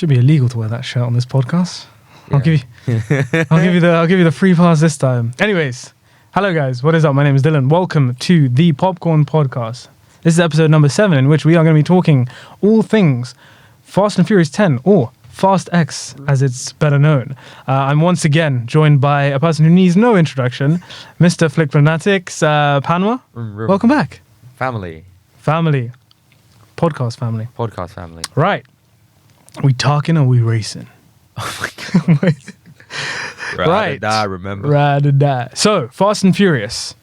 Should be illegal to wear that shirt on this podcast. Yeah. I'll give you the free pass this time. Anyways, hello guys, what is up? My name is Dylan. Welcome to the Popcorn Podcast. This is episode number 7, in which we are going to be talking all things Fast and Furious 10, or Fast X, as it's better known. I'm once again joined by a person who needs no introduction, Mr. Flick Fanatics, PANWA. Welcome back. Family. Podcast family. Right. We talking or we racing? Oh my God. Right. Die, remember. Ride or die. So, Fast and Furious.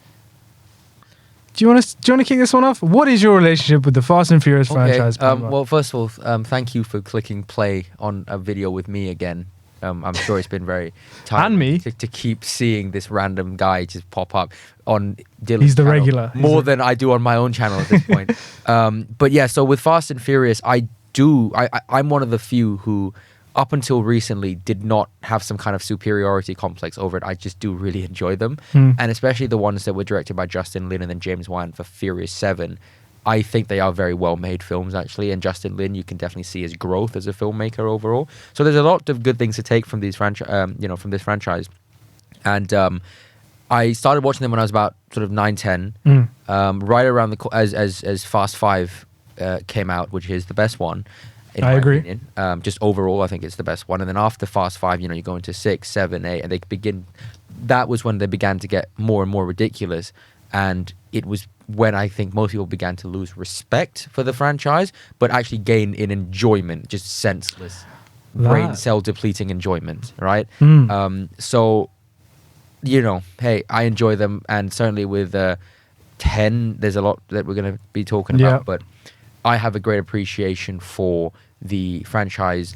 Do you want to kick this one off? What is your relationship with the Fast and Furious franchise? Well, first of all, thank you for clicking play on a video with me again. I'm sure it's been very tiring and me to keep seeing this random guy just pop up on Dylan's He's the channel regular. More than I do on my own channel at this point. But yeah, so with Fast and Furious, I'm one of the few who, up until recently, did not have some kind of superiority complex over it. I just do really enjoy them. And especially the ones that were directed by Justin Lin and then James Wan for Furious 7. I think they are very well-made films, actually. And Justin Lin, you can definitely see his growth as a filmmaker overall. So there's a lot of good things to take from these from this franchise. And I started watching them when I was about sort of 9, 10, right around as Fast 5 came out, which is the best one. I agree. Opinion. Just overall, I think it's the best one. And then after Fast 5, you go into 6, 7, 8, and that was when they began to get more and more ridiculous. And it was when I think most people began to lose respect for the franchise, but actually gain in enjoyment, just senseless, brain cell depleting enjoyment, right? So, hey, I enjoy them. And certainly with 10, there's a lot that we're going to be talking about, but I have a great appreciation for the franchise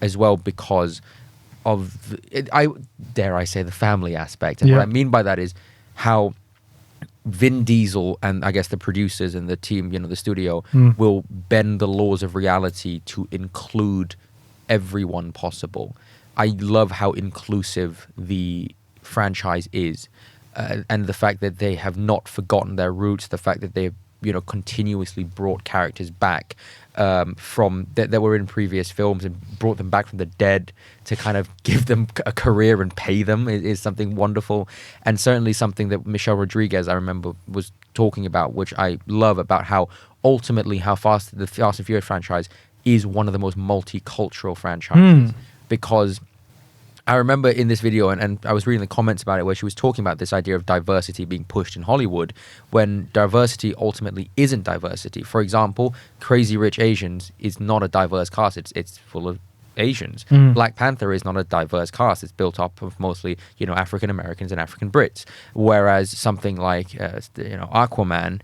as well because of, dare I say, the family aspect. And what I mean by that is how Vin Diesel and I guess the producers and the team, the studio, will bend the laws of reality to include everyone possible. I love how inclusive the franchise is, and the fact that they have not forgotten their roots, the fact that they've continuously brought characters back from that were in previous films and brought them back from the dead to kind of give them a career and pay them is something wonderful, and certainly something that Michelle Rodriguez, I remember, was talking about, which I love, about how ultimately the Fast and Furious franchise is one of the most multicultural franchises because I remember in this video, and I was reading the comments about it, where she was talking about this idea of diversity being pushed in Hollywood, when diversity ultimately isn't diversity. For example, Crazy Rich Asians is not a diverse cast. It's full of Asians. Black Panther is not a diverse cast. It's built up of mostly, African Americans and African Brits. Whereas something like, Aquaman,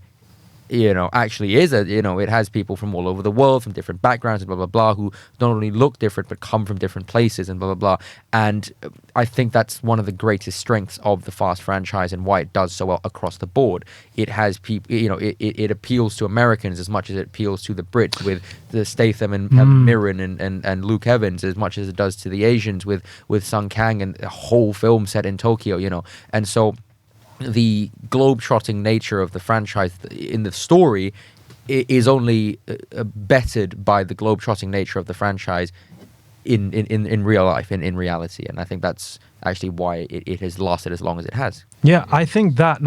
actually is it has people from all over the world, from different backgrounds and blah, blah, blah, who not only look different, but come from different places and blah, blah, blah. And I think that's one of the greatest strengths of the Fast franchise and why it does so well across the board. It has people, it appeals to Americans as much as it appeals to the Brits with the Statham and Mirren and Luke Evans, as much as it does to the Asians with Sung Kang and a whole film set in Tokyo, And so the globe-trotting nature of the franchise in the story is only bettered by the globe-trotting nature of the franchise in real life, in reality. And I think that's actually why it has lasted as long as it has. Yeah, I think that,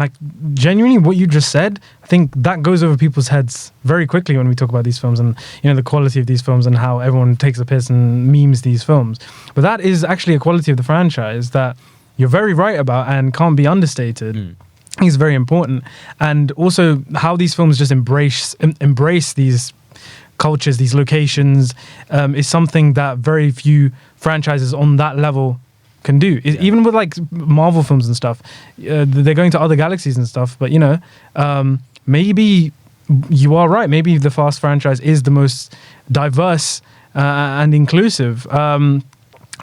genuinely what you just said, I think that goes over people's heads very quickly when we talk about these films and, the quality of these films and how everyone takes a piss and memes these films. But that is actually a quality of the franchise that you're very right about and can't be understated. I think it's very important. And also how these films just embrace these cultures, these locations, is something that very few franchises on that level can do. Even with Marvel films and stuff, they're going to other galaxies and stuff, but maybe you are right. Maybe the Fast franchise is the most diverse and inclusive.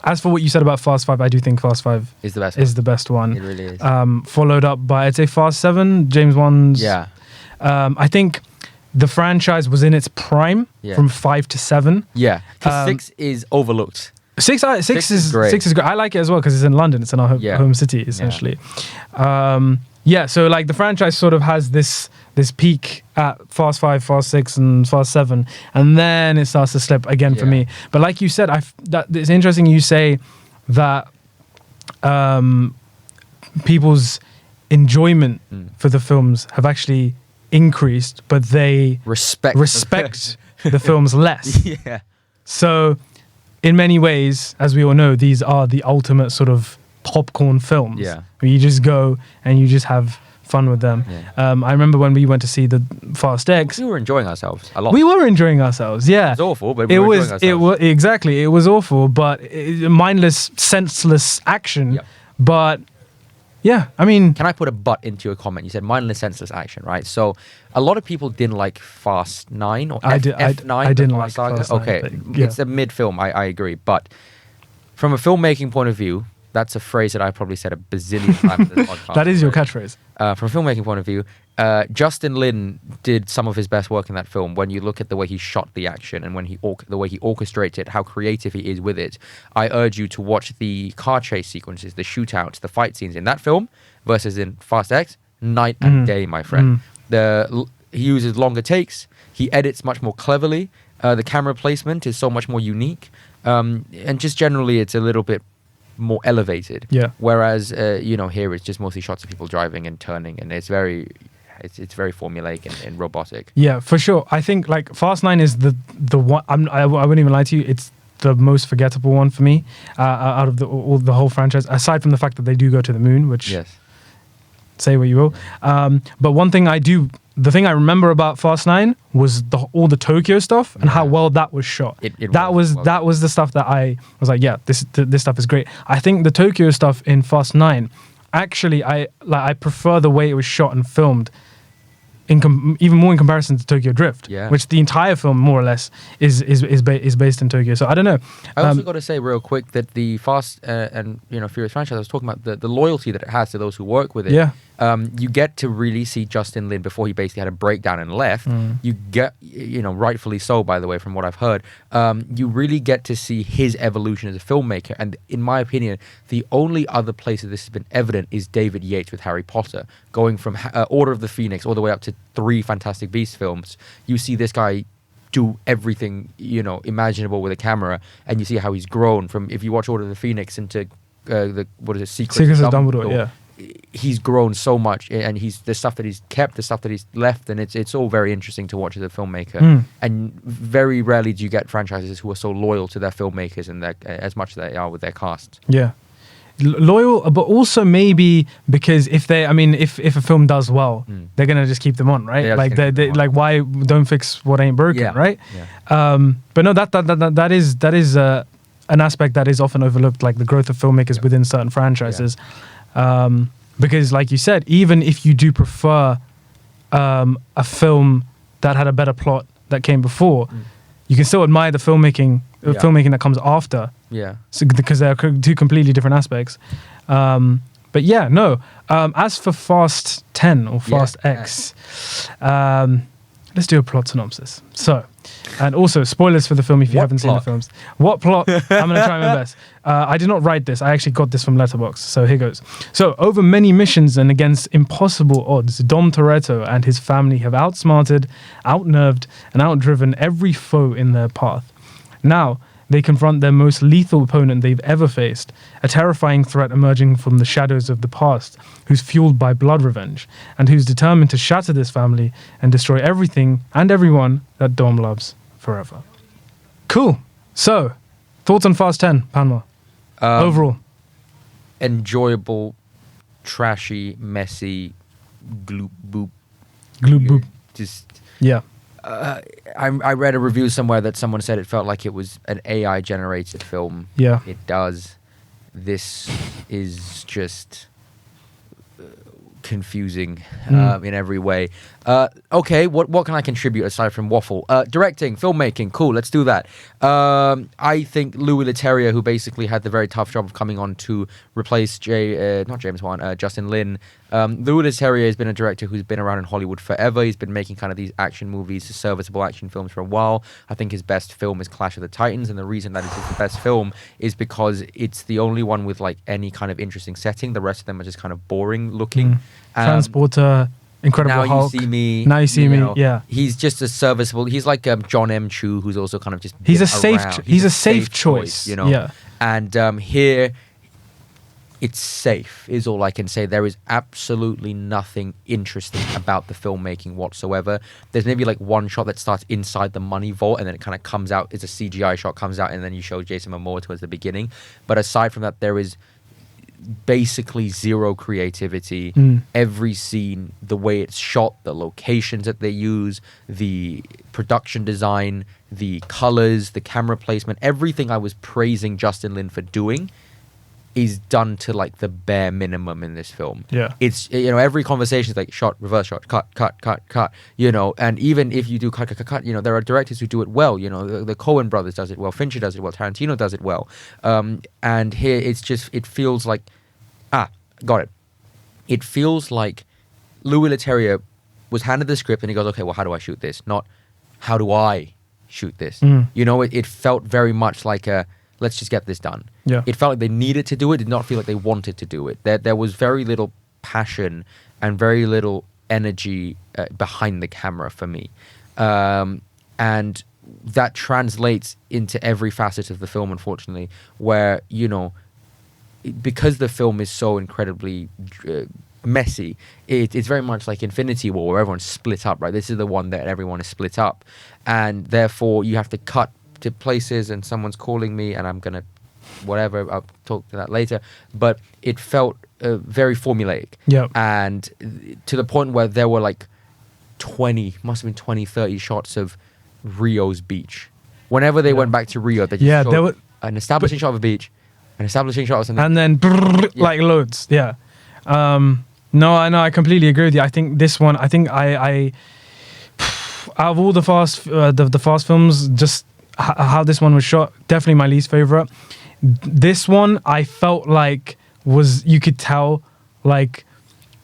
As for what you said about Fast 5, I do think Fast 5 is the best one. It really is. Followed up by, I'd say, Fast 7, James Wan's. Yeah. I think the franchise was in its prime from 5 to 7. Yeah, because 6 is overlooked. 6 is great. 6 is great. I like it as well because it's in London. It's in our home city, essentially. Yeah, so like the franchise sort of has this peak at Fast 5, Fast 6, and Fast 7, and then it starts to slip again for me. But like you said, that it's interesting you say that people's enjoyment for the films have actually increased, but they respect the films less. Yeah. So in many ways, as we all know, these are the ultimate sort of popcorn films. Yeah. Where you just go and you just have fun with them. Yeah. I remember when we went to see the Fast X. We were enjoying ourselves a lot. We were enjoying ourselves, yeah. It was awful, but we were enjoying ourselves. Exactly, it was awful, but mindless, senseless action. Yep. But yeah, I mean... Can I put a but into your comment? You said mindless, senseless action, right? So a lot of people didn't like Fast 9 or F9. I didn't like Saga. Fast 9. Okay, But, yeah. it's a mid film, I agree. But from a filmmaking point of view, that's a phrase that I probably said a bazillion times in this podcast. That is your catchphrase. From a filmmaking point of view, Justin Lin did some of his best work in that film. When you look at the way he shot the action and when the way he orchestrates it, how creative he is with it, I urge you to watch the car chase sequences, the shootouts, the fight scenes in that film versus in Fast X, night and day, my friend. He uses longer takes. He edits much more cleverly. The camera placement is so much more unique, and just generally, it's a little bit more elevated. Yeah. Whereas here it's just mostly shots of people driving and turning, and it's very formulaic and robotic. Yeah, for sure. I think like Fast 9 is the one. I wouldn't even lie to you. It's the most forgettable one for me out of the whole franchise. Aside from the fact that they do go to the moon, which say what you will. But one thing the thing I remember about Fast 9 was all the Tokyo stuff and how well that was shot. That was the stuff that I was like, yeah, this stuff is great. I think the Tokyo stuff in Fast 9, actually, I prefer the way it was shot and filmed, even more in comparison to Tokyo Drift, which the entire film more or less is based in Tokyo. So I don't know. I also got to say real quick that the Fast and Furious franchise, I was talking about the loyalty that it has to those who work with it. Yeah. You get to really see Justin Lin before he basically had a breakdown and left. You get, rightfully so, by the way, from what I've heard. You really get to see his evolution as a filmmaker. And in my opinion, the only other place that this has been evident is David Yates with Harry Potter, going from Order of the Phoenix all the way up to 3 Fantastic Beasts films. You see this guy do everything imaginable with a camera, and you see how he's grown from, if you watch Order of the Phoenix into Secrets of Dumbledore. Yeah. He's grown so much, and the stuff that he's kept, the stuff that he's left, and it's all very interesting to watch as a filmmaker. And very rarely do you get franchises who are so loyal to their filmmakers and as much as they are with their casts. Yeah, loyal, but also maybe because if a film does well, they're gonna just keep them on, right? Yeah, like they like, why don't fix what ain't broken, right? Yeah. But no, that is an aspect that is often overlooked, like the growth of filmmakers within certain franchises. Because like you said, even if you do prefer a film that had a better plot that came before, you can still admire the filmmaking that comes after. Yeah. So, because they're 2 completely different aspects. But yeah, no. As for Fast 10 or Fast X, let's do a plot synopsis. So, and also spoilers for the film if you haven't seen the films. What plot? I'm going to try my best. I did not write this. I actually got this from Letterboxd. So here goes. So over many missions and against impossible odds, Dom Toretto and his family have outsmarted, outnerved, and outdriven every foe in their path. Now, they confront their most lethal opponent they've ever faced, a terrifying threat emerging from the shadows of the past, who's fueled by blood revenge, and who's determined to shatter this family and destroy everything and everyone that Dom loves forever. Cool. So, thoughts on Fast 10, PANWA? Overall. Enjoyable, trashy, messy, gloop boop. Gloop boop. Just... Yeah. I read a review somewhere that someone said it felt like it was an AI generated film. Yeah. It does. This is just confusing in every way. Okay, what can I contribute aside from waffle? Directing, filmmaking, cool, let's do that. I think Louis Leterrier, who basically had the very tough job of coming on to replace Justin Lin. Louis Leterrier has been a director who's been around in Hollywood forever. He's been making kind of these action movies, serviceable action films for a while. I think his best film is Clash of the Titans, and the reason that it's the best film is because it's the only one with like any kind of interesting setting. The rest of them are just kind of boring looking. Transporter, Incredible Now Hulk. You See Me. Now You See Me. know, Yeah. He's just a serviceable. He's like John M. Chu, who's also kind of just. He's been a safe. around. He's a safe choice. you know. Yeah. And here, it's safe, is all I can say. There is absolutely nothing interesting about the filmmaking whatsoever. There's maybe like one shot that starts inside the money vault and then it kind of comes out. It's a CGI shot, comes out, and then you show Jason Momoa towards the beginning. But aside from that, there is basically zero creativity. Every scene, the way it's shot, the locations that they use, the production design, the colors, the camera placement, everything I was praising Justin Lin for doing is done to like the bare minimum in this film. Yeah. It's, you know, every conversation is like shot, reverse shot, cut, you know, and even if you do cut, you know, there are directors who do it well, you know, the Coen brothers does it well, Fincher does it well, Tarantino does it well. And here it's just, it feels like, got it. It feels like Louis Leterrier was handed the script and he goes, okay, well, how do I shoot this? Not, how do I shoot this? You know, it felt very much like a, let's just get this done. Yeah. It felt like they needed to do it. It did not feel like they wanted to do it. There was very little passion and very little energy behind the camera for me. And that translates into every facet of the film, unfortunately, where, you know, because the film is so incredibly messy, it's very much like Infinity War, where everyone's split up, right? This is the one that everyone is split up. And therefore, you have to cut to places and someone's calling me and I'm gonna whatever, I'll talk to that later, but it felt very formulaic. And to the point where there were like 20 30 shots of Rio's beach. Whenever they went back to Rio, they just showed there were an establishing shot of a beach, an establishing shot of something, and then like loads. No, I completely agree with you. I think this one, I out of all the fast films, just how this one was shot, definitely my least favorite. This one, I felt like you could tell, like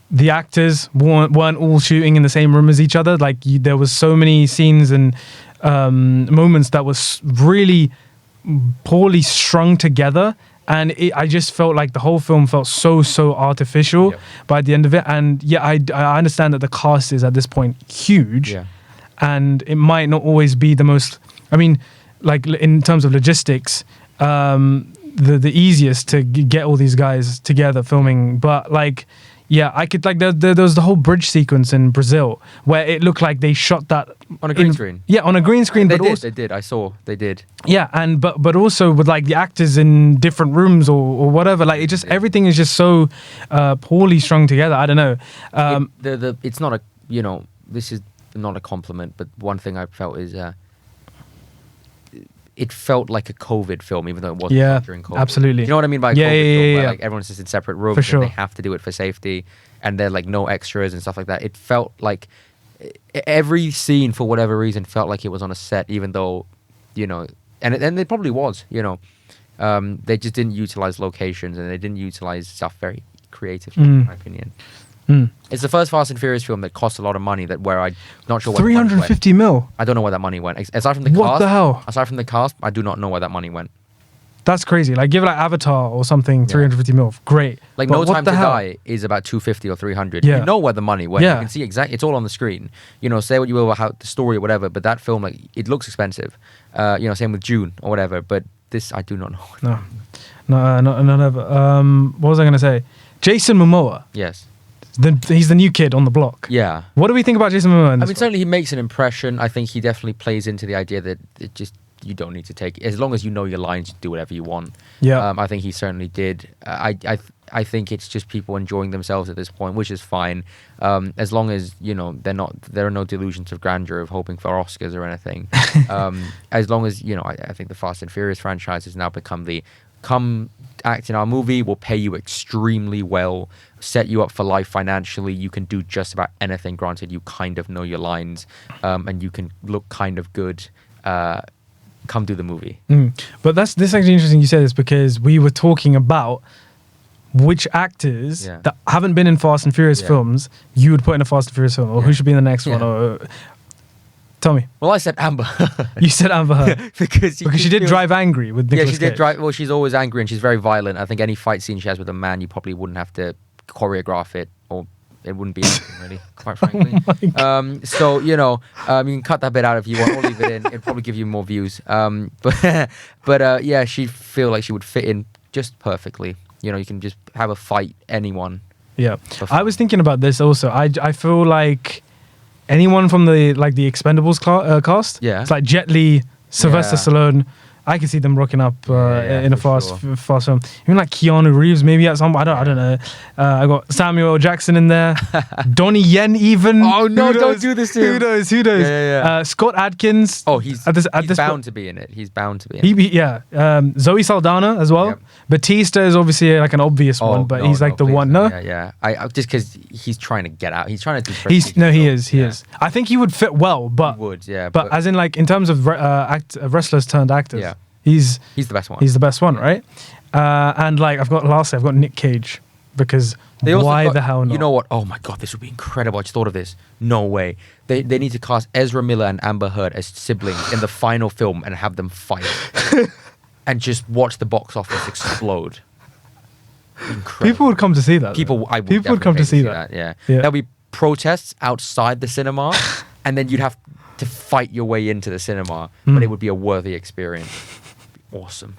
the actors weren't all shooting in the same room as each other. Like there was so many scenes and moments that was really poorly strung together. And I just felt like the whole film felt so artificial by the end of it. And I understand that the cast is at this point huge, and it might not always be the most. I mean, like in terms of logistics, the easiest to get all these guys together filming. But like, I could like there was the whole bridge sequence in Brazil where it looked like they shot that on a green screen. Yeah, on a green screen. They did. I saw they did. Yeah, and but also with like the actors in different rooms or whatever. Like it just everything is just so poorly strung together. I don't know. It's not a, you know, this is not a compliment, but one thing I felt is it felt like a COVID film, even though it wasn't during COVID. Absolutely. You know what I mean by a COVID film? Where like everyone's just in separate rooms. For sure. And they have to do it for safety, and they're like no extras and stuff like that. It felt like every scene, for whatever reason, felt like it was on a set, even though, you know, and it probably was, you know. They just didn't utilize locations and they didn't utilize stuff very creatively, in my opinion. It's the first Fast and Furious film that cost a lot of money. Where I'm not sure. 350 mil. I don't know where that money went. Aside from the what cast, the hell? Aside from the cast, I do not know where that money went. That's crazy. Like give it like Avatar or something. 350 mil. Great. Like but No Time to Die is about 250 or 300. Yeah. You know where the money went. Yeah. You can see exactly. It's all on the screen. You know, say what you will about how the story or whatever, but that film, like, it looks expensive. You know, same with June or whatever. But this, I do not know. No, never. What was I gonna say? Jason Momoa. Yes. He's the new kid on the block. Yeah. What do we think about Jason Momoa? I mean, certainly he makes an impression. I think he definitely plays into the idea that it just, you don't need to take, as long as you know your lines, do whatever you want. Yeah. I think he certainly did. I think it's just people enjoying themselves at this point, which is fine. As long as, you know, there are no delusions of grandeur of hoping for Oscars or anything. As long as, you know, I think the Fast and Furious franchise has now become come act in our movie, we'll pay you extremely well, set you up for life financially, you can do just about anything, granted you kind of know your lines, and you can look kind of good. Come do the movie. But this is actually interesting you say this, because we were talking about which actors that haven't been in Fast and Furious films you would put in a Fast and Furious film, or who should be in the next one, or tell me. Well, I said Amber. You said Amber Heard. because she did drive angry with Nicolas she did Cage. drive. Well, she's always angry and she's very violent. I think any fight scene she has with a man, you probably wouldn't have to choreograph it or it wouldn't be anything really, quite frankly. So you know, you can cut that bit out if you want, or leave it in. It'd probably give you more views. But yeah, she'd feel like she would fit in just perfectly. You know, you can just have a fight anyone. Yeah, I was thinking about this also. I feel like anyone from the Expendables cast. Yeah, it's like Jet Li, Sylvester Stallone. I can see them rocking up in a fast film. Even like Keanu Reeves, maybe at some. I don't know. I got Samuel L. Jackson in there. Donnie Yen even. Oh no! Don't do this to him. Who knows? Scott Adkins. Oh, he's bound to be in it. He's bound to be in it. Zoe Saldana as well. Yep. Batista is obviously like an obvious one, but he's like the one. No. Yeah. I just because he's trying to get out. He's trying to do. He is. I think he would fit well, but he would. Yeah. But as in like in terms of wrestlers turned actors. Yeah. He's the best one. He's the best one, right? And like I've got Nick Cage because why the hell not? You know what? Oh my god, this would be incredible. I just thought of this. No way. They need to cast Ezra Miller and Amber Heard as siblings in the final film and have them fight and just watch the box office explode. Incredible. People would come to see that. People would come to see that. Yeah. There'll be protests outside the cinema, and then you'd have to fight your way into the cinema, but it would be a worthy experience. Awesome.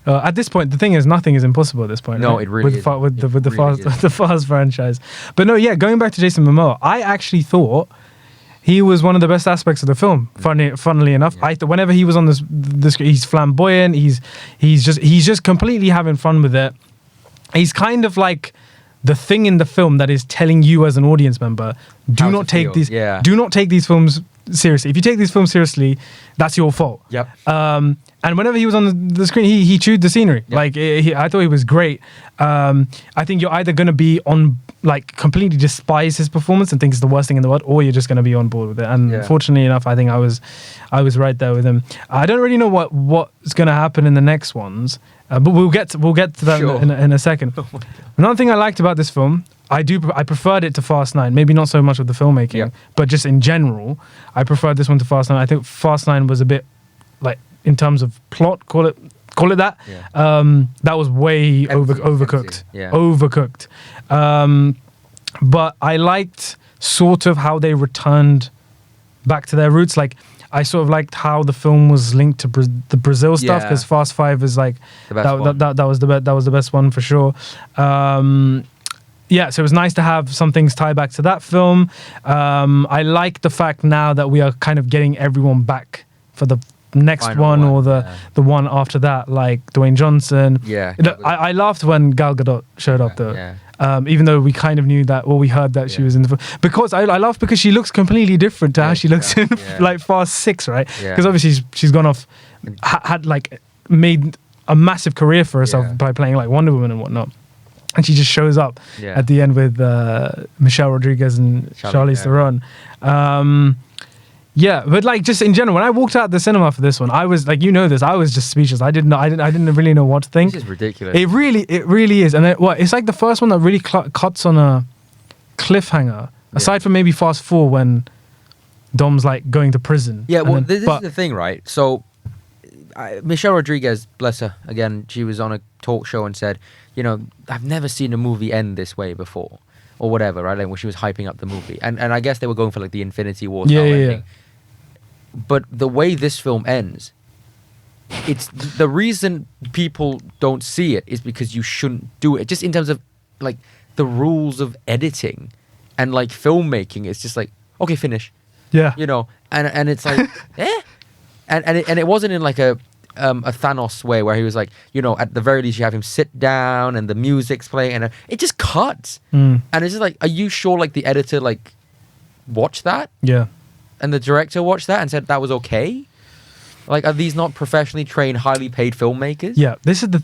At this point, the thing is, nothing is impossible at this point. No, right? it really is. With the Fast franchise. But no, yeah, going back to Jason Momoa, I actually thought he was one of the best aspects of the film. Funnily enough, I thought whenever he was on the screen, he's flamboyant. He's just completely having fun with it. He's kind of like the thing in the film that is telling you as an audience member, do not take these films seriously. If you take these films seriously, that's your fault. Yep. And whenever he was on the screen, he chewed the scenery. Yep. I thought he was great. I think you're either going to be completely despise his performance and think it's the worst thing in the world, or you're just going to be on board with it. And fortunately enough, I think I was right there with him. I don't really know what's going to happen in the next ones, but we'll get to that in a second. Another thing I liked about this film, I preferred it to Fast 9. Maybe not so much with the filmmaking, but just in general, I preferred this one to Fast 9. I think Fast 9 was a bit like, in terms of plot, call it that. Yeah. That was way overcooked. Yeah. Overcooked. But I liked sort of how they returned back to their roots. Like, I sort of liked how the film was linked to the Brazil stuff, because Fast 5 is like that was the best one for sure. Yeah, so it was nice to have some things tie back to that film. I like the fact now that we are kind of getting everyone back for the next one or the one after that, like Dwayne Johnson. Yeah. I laughed when Gal Gadot showed up though. Yeah. Even though we kind of knew that, or we heard that she was in the film. Because I laughed because she looks completely different to how she looks in like Fast 6, right? Because obviously she's gone off, had like made a massive career for herself by playing like Wonder Woman and whatnot. And she just shows up at the end with Michelle Rodriguez and Charlize Theron. Yeah, but like just in general, when I walked out the cinema for this one, I was like, I was just speechless. I didn't really know what to think. This is ridiculous. It really is. And it's like the first one that really cuts on a cliffhanger. Aside from maybe Fast 4 when Dom's like going to prison. Yeah, well, this is the thing, right? So Michelle Rodriguez, bless her, again, she was on a talk show and said, I've never seen a movie end this way before, or whatever, right? Like when she was hyping up the movie, and I guess they were going for like the Infinity War style ending. But the way this film ends, it's the reason people don't see it is because you shouldn't do it. Just in terms of like the rules of editing and like filmmaking, it's just like, okay, finish. Yeah. And it's like, and it wasn't in like a Thanos way where he was like, at the very least you have him sit down and the music's playing and it just cuts. And it's just like, are you sure like the editor like watched that? Yeah. And the director watched that and said that was okay? Like, are these not professionally trained, highly paid filmmakers? Yeah, this is the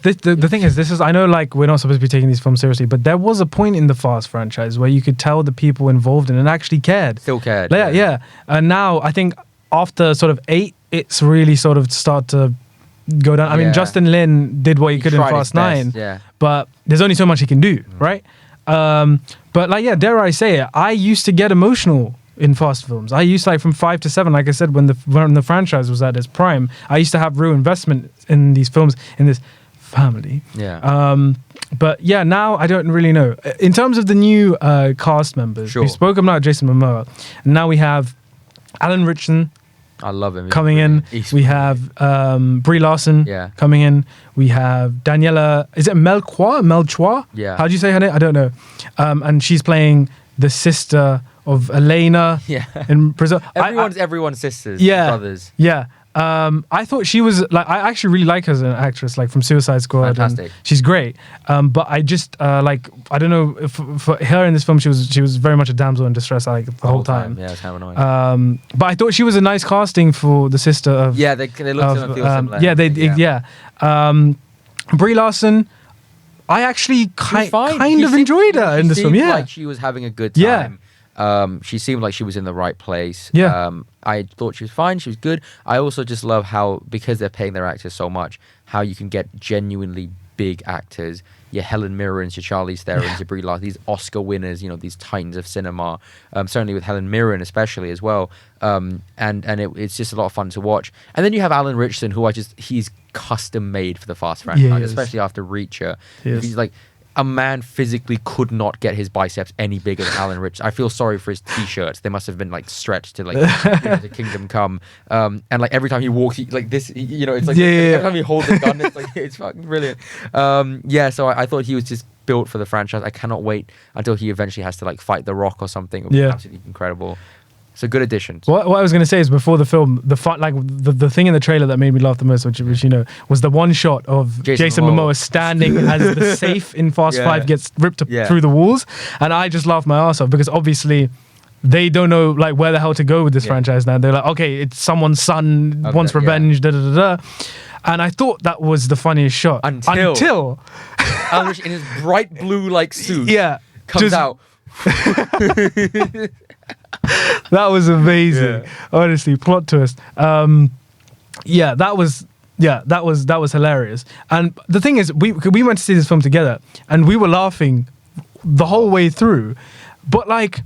thing is, I know like we're not supposed to be taking these films seriously, but there was a point in the Fast franchise where you could tell the people involved in it actually cared. Still cared. Yeah. And now I think after sort of 8, it's really sort of start to go down. I mean, Justin Lin did what he could in Fast 9, but there's only so much he can do, right? But like, dare I say it, I used to get emotional in Fast films. I used to, like, from 5 to 7, like I said, when the franchise was at its prime, I used to have real investment in these films, in this family. Yeah. But yeah, now I don't really know. In terms of the new cast members, Sure. we spoke about Jason Momoa, and now we have Alan Richardson I love him. He's coming in. brilliant. We have Brie Larson Yeah. coming in. We have Daniela. Is it Melchua? Yeah. How do you say her name? I don't know. And she's playing the sister of Elena Yeah. in Brazil. Everyone's sisters, Yeah. brothers. Yeah. I thought she was like, I actually really like her as an actress, like from Suicide Squad. and Fantastic. she's great. But I just like, I don't know if for her in this film, she was very much a damsel in distress like the whole time. Yeah, it's kind of annoying. But I thought she was a nice casting for the sister of. Yeah, they look and feel similar. Yeah. Brie Larson, I actually kind of enjoyed her in this film. Yeah. Like she was having a good Yeah. time. She seemed like she was in the right place. Yeah. I thought she was fine. She was good. I also just love how, because they're paying their actors so much, how you can get genuinely big actors. Your Helen Mirrens, your Charlize Therons, your Brie Larson, these Oscar winners, these titans of cinema. Certainly with Helen Mirren especially as well. It's just a lot of fun to watch. And then you have Alan Richardson, who he's custom made for the Fast franchise, Yeah, he is. especially after Reacher. He is. He's like, a man physically could not get his biceps any bigger than Alan Richardson. I feel sorry for his t-shirts. They must have been like stretched to like the Kingdom Come. And like every time he walks, it's like every time he holds a gun, it's like it's fucking brilliant. So I thought he was just built for the franchise. I cannot wait until he eventually has to like fight The Rock or something. It would be absolutely incredible. So good additions. What I was going to say is before the film, the thing in the trailer that made me laugh the most, which was the one shot of Jason Momoa standing as the safe in Fast 5 gets ripped through the walls, and I just laughed my ass off because obviously they don't know like where the hell to go with this franchise now. They're like, okay, it's someone's son wants revenge, da da da da. And I thought that was the funniest shot until Alan Richardson in his bright blue like suit comes just out. That was amazing. Honestly, plot twist. That was hilarious. And the thing is, we went to see this film together, and we were laughing the whole way through. But like,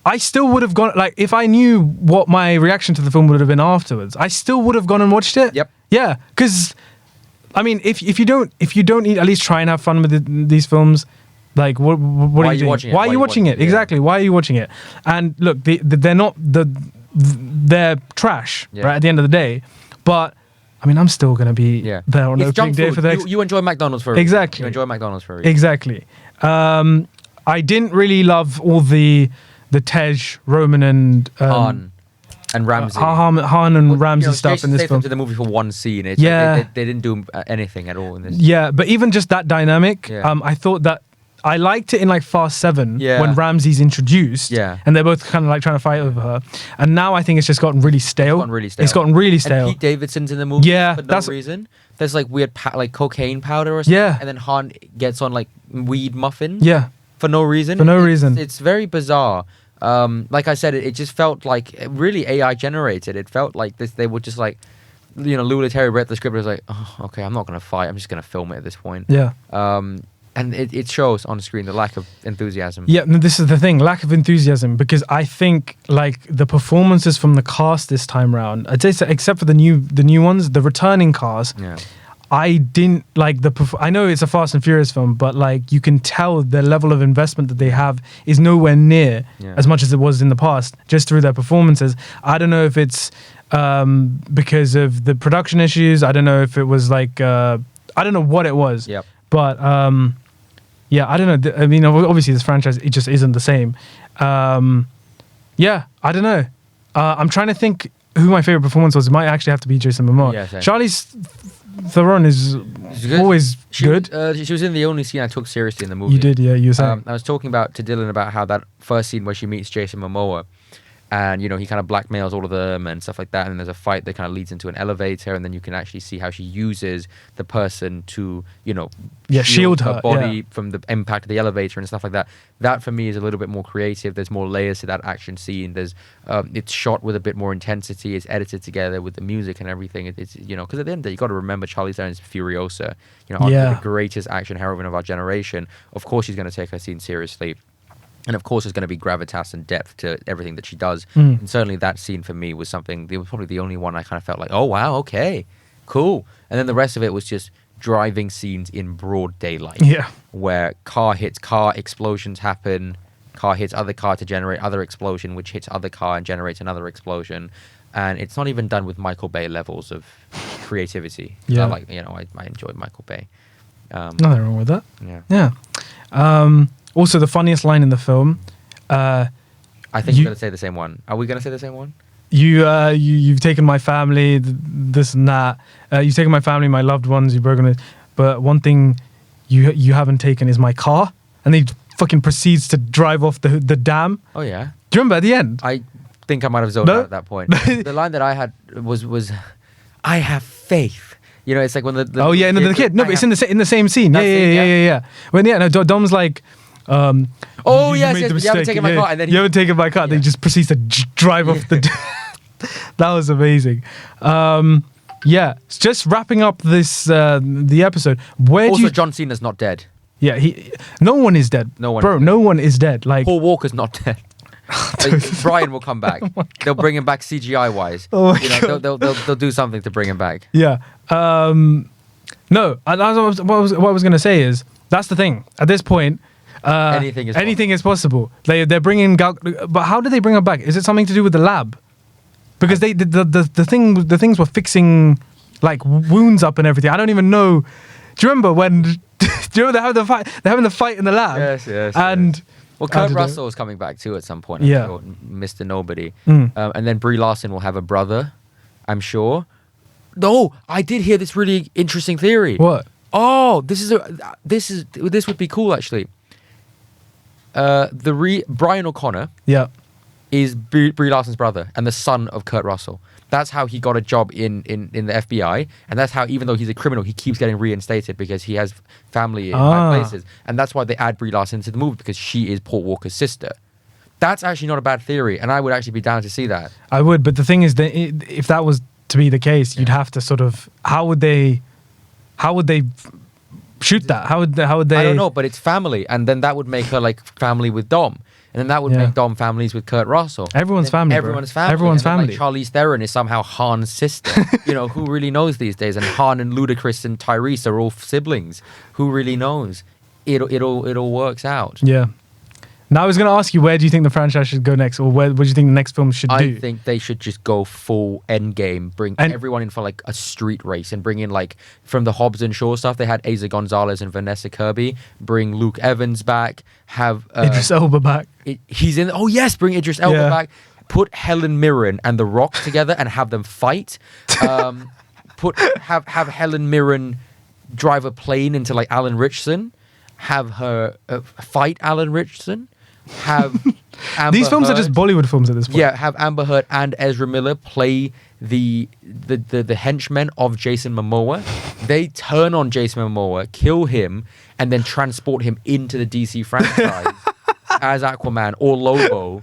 I still would have gone. Like, if I knew what my reaction to the film would have been afterwards, I still would have gone and watched it. Yep. Yeah, because I mean, if you don't at least try and have fun with these films. Like, what are you doing? Watching it? Why are you watching it? Exactly. Why are you watching it? And look, they're not they're trash, right? At the end of the day, but I mean, I'm still gonna be there on opening day for the. You enjoy McDonald's for a exactly. reason. You enjoy McDonald's for a reason. Exactly. I didn't really love all the Tej, Roman, and Han and Ramsey. Han and Ramsey stuff Jason in this Statham film. to the movie for one scene. It's like they didn't do anything at all in this. Yeah, but even just that dynamic, I thought that. I liked it in like Fast 7 when Ramsey's introduced and they're both kind of like trying to fight over her. And now I think it's just gotten really stale. It's gotten really stale. And Pete Davidson's in the movie for no that's reason. There's like weird like cocaine powder or something. Yeah. And then Han gets on like weed muffin. Yeah. For no reason. It's very bizarre. Like I said, it just felt like really AI generated. It felt like they were just like, Lula Terry read the script and was like, oh, okay, I'm not going to fight. I'm just going to film it at this point. Yeah. And it shows on screen the lack of enthusiasm. Yeah, no, this is the thing, lack of enthusiasm, because I think like the performances from the cast this time around, I'd say except for the new ones, the returning cast, I didn't like I know it's a Fast and Furious film, but like you can tell the level of investment that they have is nowhere near as much as it was in the past, just through their performances. I don't know if it's because of the production issues. I don't know if it was like I don't know what it was. Yep. But I don't know. I mean, obviously this franchise, it just isn't the same. I don't know. I'm trying to think who my favorite performance was. It might actually have to be Jason Momoa. Yeah, same. Charlize Theron is always good. She was in the only scene I took seriously in the movie. You did, yeah. You were saying. I was talking to Dylan about how that first scene where she meets Jason Momoa, and he kind of blackmails all of them and stuff like that, and there's a fight that kind of leads into an elevator, and then you can actually see how she uses the person to shield her body from the impact of the elevator and stuff like that. That for me is a little bit more creative. There's more layers to that action scene. There's it's shot with a bit more intensity. It's edited together with the music and everything. It's because at the end of the day, you got to remember Charlize Theron's Furiosa, arguably the greatest action heroine of our generation. Of course she's going to take her scene seriously. And of course, there's going to be gravitas and depth to everything that she does. And certainly that scene for me was something, it was probably the only one I kind of felt like, oh, wow, okay. cool. And then the rest of it was just driving scenes in broad daylight. Yeah. Where car hits car, explosions happen, car hits other car to generate other explosion, which hits other car and generates another explosion. And it's not even done with Michael Bay levels of creativity. Yeah. I enjoyed Michael Bay. Nothing wrong with that. Yeah. Yeah. Also, the funniest line in the film. I think we're going to say the same one. Are we going to say the same one? You've taken my family, this and that. You've taken my family, my loved ones. You've broken it. But one thing you haven't taken is my car. And he fucking proceeds to drive off the dam. Oh, yeah. Do you remember at the end? I think I might have zoned out at that point. The line that I had was I have faith. You know, it's like when the kid. No, but it's in the same scene. Yeah. When Dom's like, you haven't taken my car, and then you haven't taken my car. Yeah. Then he just proceeds to drive off the. That was amazing. Just wrapping up this the episode. John Cena's not dead. Yeah, no one is dead. No one is dead. Like Paul Walker's not dead. Brian will come back. They'll bring him back CGI wise. Oh my God. They'll do something to bring him back. Yeah. No. What I was going to say is that's the thing. At this point, anything is possible. They're bringing but how do they bring him back? Is it something to do with the lab? Because the things were fixing like wounds up and everything. I don't even know. Do you remember when? Do you remember they're having the fight in the lab? Yes. And well, Kurt Russell is coming back too at some point. I'm sure, Mr. Nobody. And then Brie Larson will have a brother, I'm sure. No, I did hear this really interesting theory. What? Oh, this would be cool actually. Brian O'Connor. Yeah. Is Brie Larson's brother and the son of Kurt Russell. That's how he got a job in the FBI, and that's how, even though he's a criminal, he keeps getting reinstated because he has family in high places, and that's why they add Brie Larson into the movie, because she is Paul Walker's sister. That's actually not a bad theory, and I would actually be down to see that. I would, but the thing is that if that was to be the case, you'd have to sort of how would they shoot that? How would they? I don't know, but it's family, and then that would make her like family with Dom. And then that would make Dom families with Kurt Russell. Everyone's family. Everyone's family. Everyone's family. Like Charlize Theron is somehow Han's sister. Who really knows these days? And Han and Ludacris and Tyrese are all siblings. Who really knows? It all works out. Yeah. Now I was going to ask you, where do you think the franchise should go next, or what do you think the next film should do? I think they should just go full Endgame, bring everyone in for like a street race, and bring in like from the Hobbs and Shaw stuff. They had Asa Gonzalez and Vanessa Kirby. Bring Luke Evans back. Have Idris Elba back. He's in. Oh yes, bring Idris Elba back. Put Helen Mirren and The Rock together and have them fight. Have Helen Mirren drive a plane into like Alan Richardson. Have her fight Alan Richardson. Have Amber These films Heard. are just Bollywood films at this point. Yeah, have Amber Heard and Ezra Miller play the henchmen of Jason Momoa. They turn on Jason Momoa, kill him, and then transport him into the DC franchise as Aquaman or Lobo.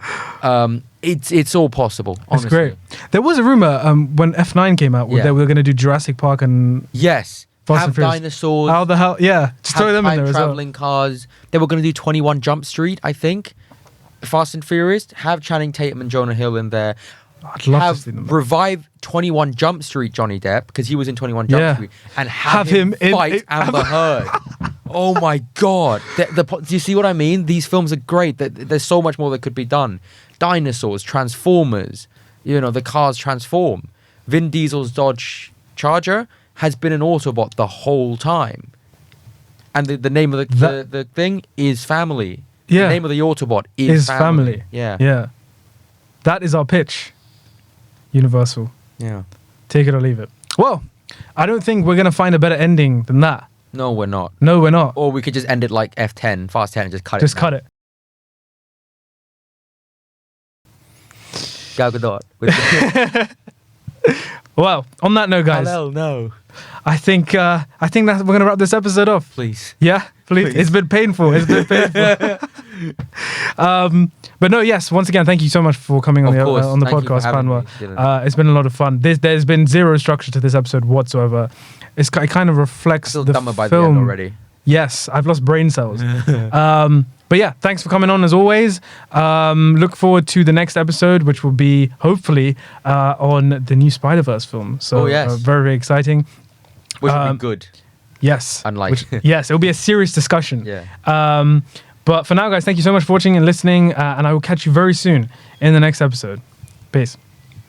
It's all possible. Honestly. It's great. There was a rumor when F9 came out where they were going to do Jurassic Park and yes. Fast have dinosaurs. How the hell? Yeah, just throw them in there as well. Traveling cars. They were going to do 21 Jump Street, I think. Fast and Furious. Have Channing Tatum and Jonah Hill in there. I'd love to see them. Revive 21 Jump Street Johnny Depp, because he was in 21 Jump Street, and have him fight Amber Heard. Oh my God. Do you see what I mean? These films are great. There's so much more that could be done. Dinosaurs, Transformers, the cars transform. Vin Diesel's Dodge Charger has been an Autobot the whole time. And the name of the thing is family. Yeah. The name of the Autobot is family. Yeah. Yeah. That is our pitch. Universal. Yeah. Take it or leave it. Well, I don't think we're going to find a better ending than that. No, we're not. No, we're not. Or we could just end it like F10, Fast 10, and just cut it. Just cut it. Gal Gadot. Well, on that note, guys. Hell no. I think that we're gonna wrap this episode off. Please. Yeah, please. It's been painful. But no, yes. Once again, thank you so much for coming on the podcast, PANWA. It's been a lot of fun. There's been zero structure to this episode whatsoever. It kind of reflects I feel the dumber by film. the end already. Yes, I've lost brain cells. But yeah, thanks for coming on as always. Look forward to the next episode, which will be hopefully on the new Spider-Verse film. So very, very exciting. Which will be good. Yes. Unlike. Yes, it'll be a serious discussion. Yeah. But for now, guys, thank you so much for watching and listening. And I will catch you very soon in the next episode. Peace.